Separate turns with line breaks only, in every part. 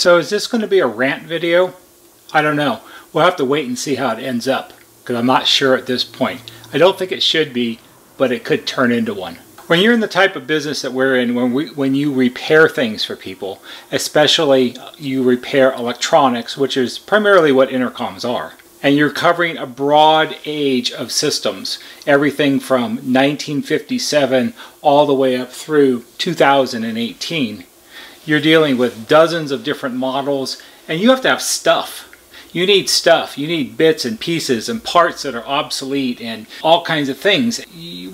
So is this going to be a rant video? I don't know. We'll have to wait and see how it ends up, because I'm not sure at this point. I don't think it should be, but it could turn into one. When you're in the type of business that we're in, when you repair things for people, especially you repair electronics, which is primarily what intercoms are, and you're covering a broad age of systems, everything from 1957 all the way up through 2018, you're dealing with dozens of different models, and you have to have stuff. You need stuff. You need bits and pieces and parts that are obsolete and all kinds of things.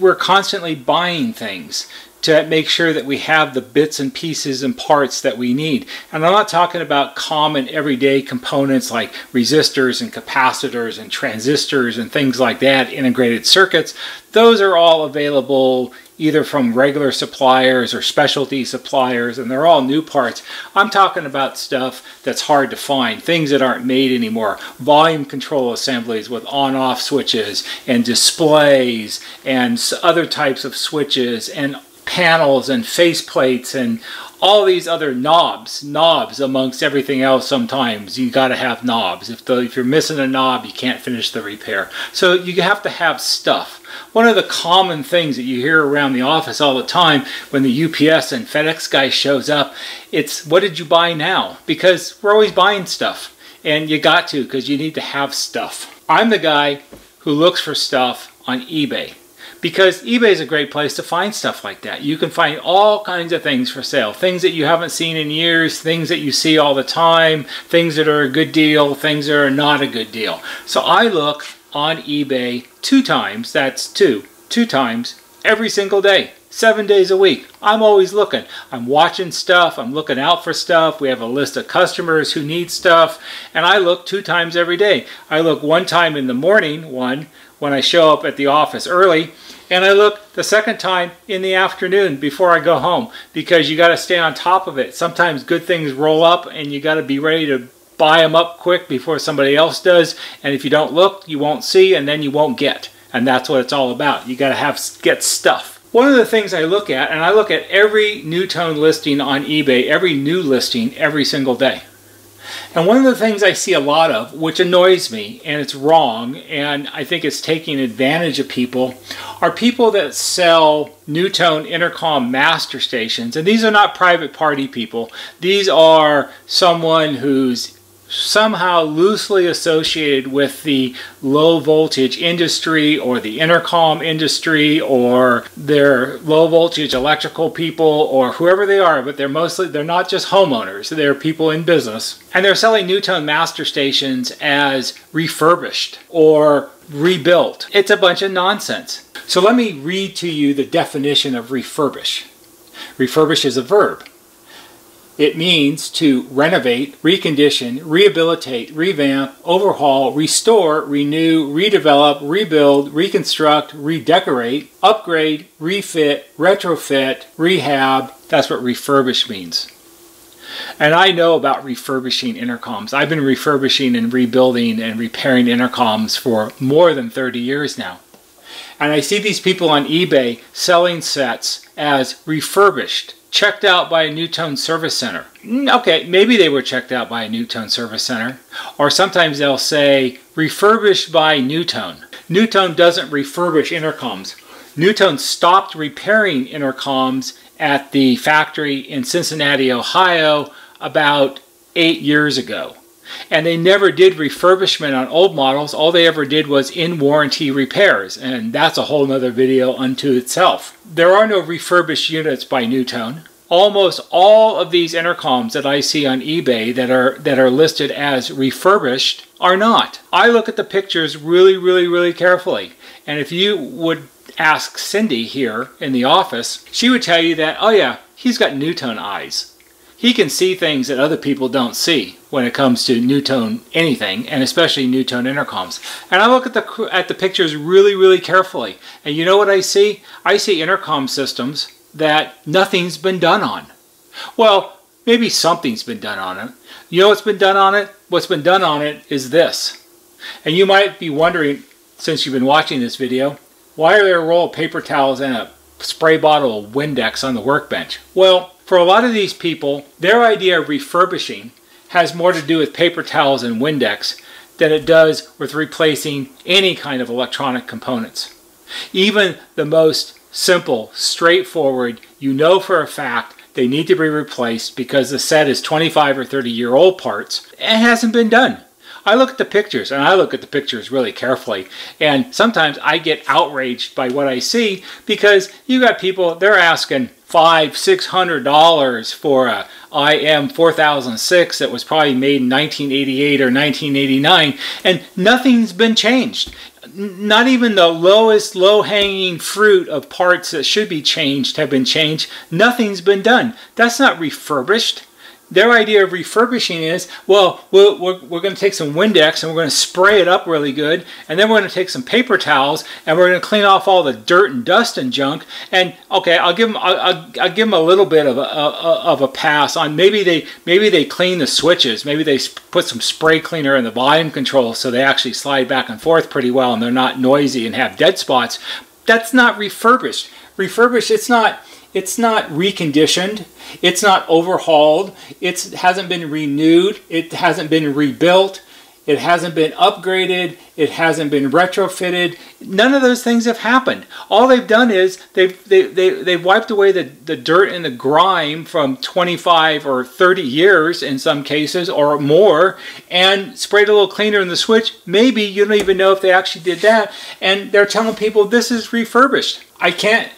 We're constantly buying things to make sure that we have the bits and pieces and parts that we need. And I'm not talking about common everyday components like resistors and capacitors and transistors and things like that, integrated circuits. Those are all available either from regular suppliers or specialty suppliers, and they're all new parts. I'm talking about stuff that's hard to find, things that aren't made anymore. Volume control assemblies with on-off switches and displays and other types of switches and panels and faceplates and all these other knobs amongst everything else. Sometimes you got to have knobs. If you're missing a knob, you can't finish the repair. So you have to have stuff. One of the common things that you hear around the office all the time when the UPS and FedEx guy shows up, it's, what did you buy now? Because we're always buying stuff, and you got to, because you need to have stuff. I'm the guy who looks for stuff on eBay, because eBay is a great place to find stuff like that. You can find all kinds of things for sale. Things that you haven't seen in years, things that you see all the time, things that are a good deal, things that are not a good deal. So I look on eBay 2 times, that's two times every single day, 7 days a week. I'm always looking. I'm watching stuff, I'm looking out for stuff. We have a list of customers who need stuff, and I look 2 times every day. I look 1 time in the morning, when I show up at the office early, and I look the 2nd time in the afternoon before I go home, because you got to stay on top of it. Sometimes good things roll up and you got to be ready to buy them up quick before somebody else does, and if you don't look, you won't see, and then you won't get. And that's what it's all about. You got to get stuff. One of the things I look at, and I look at every NuTone listing on eBay, every new listing, every single day. And one of the things I see a lot of, which annoys me, and it's wrong, and I think it's taking advantage of people, are people that sell NuTone intercom master stations. And these are not private party people. These are someone who's somehow loosely associated with the low voltage industry or the intercom industry, or they're low voltage electrical people, or whoever they are, but they're not just homeowners, they're people in business. And they're selling NuTone master stations as refurbished or rebuilt. It's a bunch of nonsense. So let me read to you the definition of refurbish. Refurbish is a verb. It means to renovate, recondition, rehabilitate, revamp, overhaul, restore, renew, redevelop, rebuild, reconstruct, redecorate, upgrade, refit, retrofit, rehab. That's what refurbish means. And I know about refurbishing intercoms. I've been refurbishing and rebuilding and repairing intercoms for more than 30 years now. And I see these people on eBay selling sets as refurbished, checked out by a NuTone service center. Okay, maybe they were checked out by a NuTone service center. Or sometimes they'll say refurbished by NuTone. NuTone doesn't refurbish intercoms. NuTone stopped repairing intercoms at the factory in Cincinnati, Ohio about 8 years ago. And they never did refurbishment on old models. All they ever did was in-warranty repairs, and that's a whole nother video unto itself. There are no refurbished units by NuTone. Almost all of these intercoms that I see on eBay that are listed as refurbished are not. I look at the pictures really carefully, and if you would ask Cindy here in the office, she would tell you that, oh yeah, he's got NuTone eyes. He can see things that other people don't see when it comes to NuTone anything, and especially NuTone intercoms. And I look at the pictures really carefully, and you know what I see? I see intercom systems that nothing's been done on. Well, maybe something's been done on it. You know what's been done on it? What's been done on it is this. And you might be wondering, since you've been watching this video, why are there a roll of paper towels and a spray bottle of Windex on the workbench? Well, for a lot of these people, their idea of refurbishing has more to do with paper towels and Windex than it does with replacing any kind of electronic components. Even the most simple, straightforward, you know for a fact they need to be replaced because the set is 25 or 30-year-old parts. It hasn't been done. I look at the pictures, and I look at the pictures really carefully, and sometimes I get outraged by what I see because you got people, they're asking $500–600 for a IM 4006 that was probably made in 1988 or 1989, and nothing's been changed. Not even the lowest low-hanging fruit of parts that should be changed have been changed. Nothing's been done. That's not refurbished. Their idea of refurbishing is, well, we're going to take some Windex and we're going to spray it up really good, and then we're going to take some paper towels and we're going to clean off all the dirt and dust and junk. And okay, I'll give them a little bit of a pass on maybe they clean the switches, maybe they put some spray cleaner in the volume control so they actually slide back and forth pretty well and they're not noisy and have dead spots. That's not refurbished. Refurbished, it's not reconditioned, it's not overhauled, it hasn't been renewed, it hasn't been rebuilt, it hasn't been upgraded, it hasn't been retrofitted. None of those things have happened. All they've done is they've wiped away the dirt and the grime from 25 or 30 years in some cases or more and sprayed a little cleaner in the switch. Maybe you don't even know if they actually did that, and they're telling people this is refurbished. I can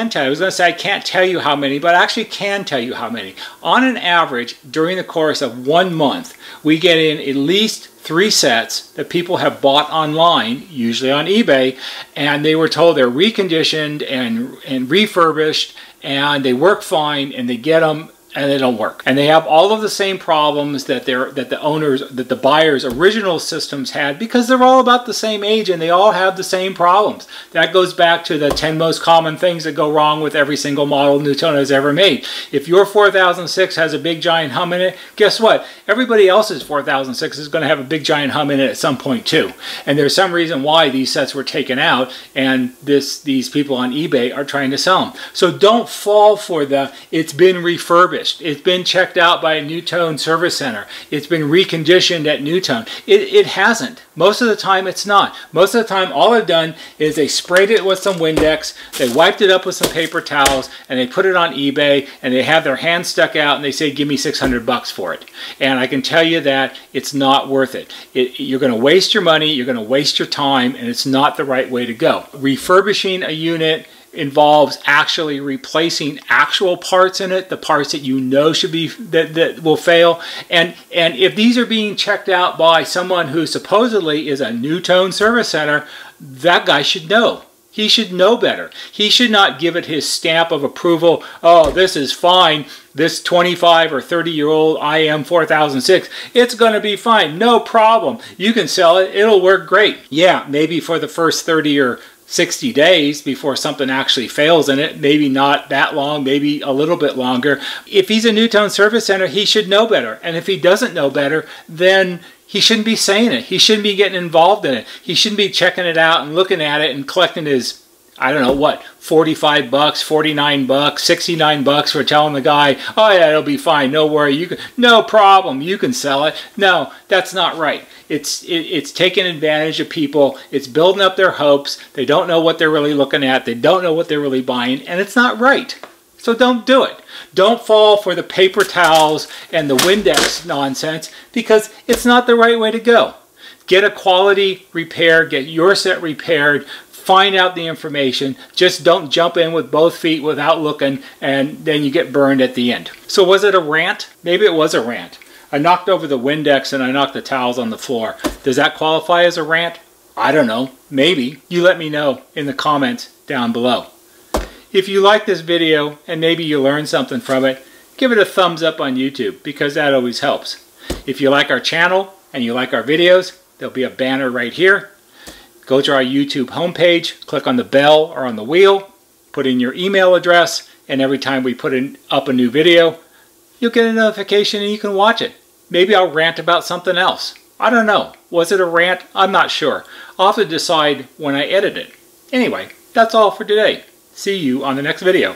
tell you. I was going to say I can't tell you how many, but I actually can tell you how many. On an average, during the course of 1 month, we get in at least 3 sets that people have bought online, usually on eBay, and they were told they're reconditioned and refurbished, and they work fine, and they get them, and they don't work. And they have all of the same problems that the buyers' original systems had because they're all about the same age and they all have the same problems. That goes back to the 10 most common things that go wrong with every single model NuTone has ever made. If your 4006 has a big giant hum in it, guess what? Everybody else's 4006 is going to have a big giant hum in it at some point too. And there's some reason why these sets were taken out, and these people on eBay are trying to sell them. So don't fall for the it's been refurbished. It's been checked out by a NuTone service center. It's been reconditioned at NuTone. It hasn't. Most of the time it's not. Most of the time all they've done is they sprayed it with some Windex, they wiped it up with some paper towels, and they put it on eBay, and they have their hand stuck out and they say, give me $600 for it. And I can tell you that it's not worth it. You're going to waste your money, you're going to waste your time, and it's not the right way to go. Refurbishing a unit involves actually replacing actual parts in it, the parts that you know should be that will fail. And if these are being checked out by someone who supposedly is a NuTone service center, that guy should know. He should know better. He should not give it his stamp of approval. Oh, this is fine. This 25 or 30-year-old IM 4006, it's going to be fine. No problem. You can sell it. It'll work great. Yeah, maybe for the first 30 or 60 days before something actually fails in it. Maybe not that long, maybe a little bit longer. If he's a NuTone service center, he should know better. And if he doesn't know better, then he shouldn't be saying it. He shouldn't be getting involved in it. He shouldn't be checking it out and looking at it and collecting his, I don't know what, 45 bucks, 49 bucks, 69 bucks for telling the guy, oh yeah, it'll be fine, no worry, no problem, you can sell it. No, that's not right. It's taking advantage of people. It's building up their hopes. They don't know what they're really looking at. They don't know what they're really buying, and it's not right. So don't do it. Don't fall for the paper towels and the Windex nonsense because it's not the right way to go. Get a quality repair, get your set repaired, find out the information. Just don't jump in with both feet without looking, and then you get burned at the end. So was it a rant? Maybe it was a rant. I knocked over the Windex and I knocked the towels on the floor. Does that qualify as a rant? I don't know. Maybe. You let me know in the comments down below. If you like this video and maybe you learned something from it, give it a thumbs up on YouTube because that always helps. If you like our channel and you like our videos, there'll be a banner right here. Go to our YouTube homepage, click on the bell or on the wheel, put in your email address, and every time we put up a new video, you'll get a notification and you can watch it. Maybe I'll rant about something else. I don't know. Was it a rant? I'm not sure. I'll have to decide when I edit it. Anyway, that's all for today. See you on the next video.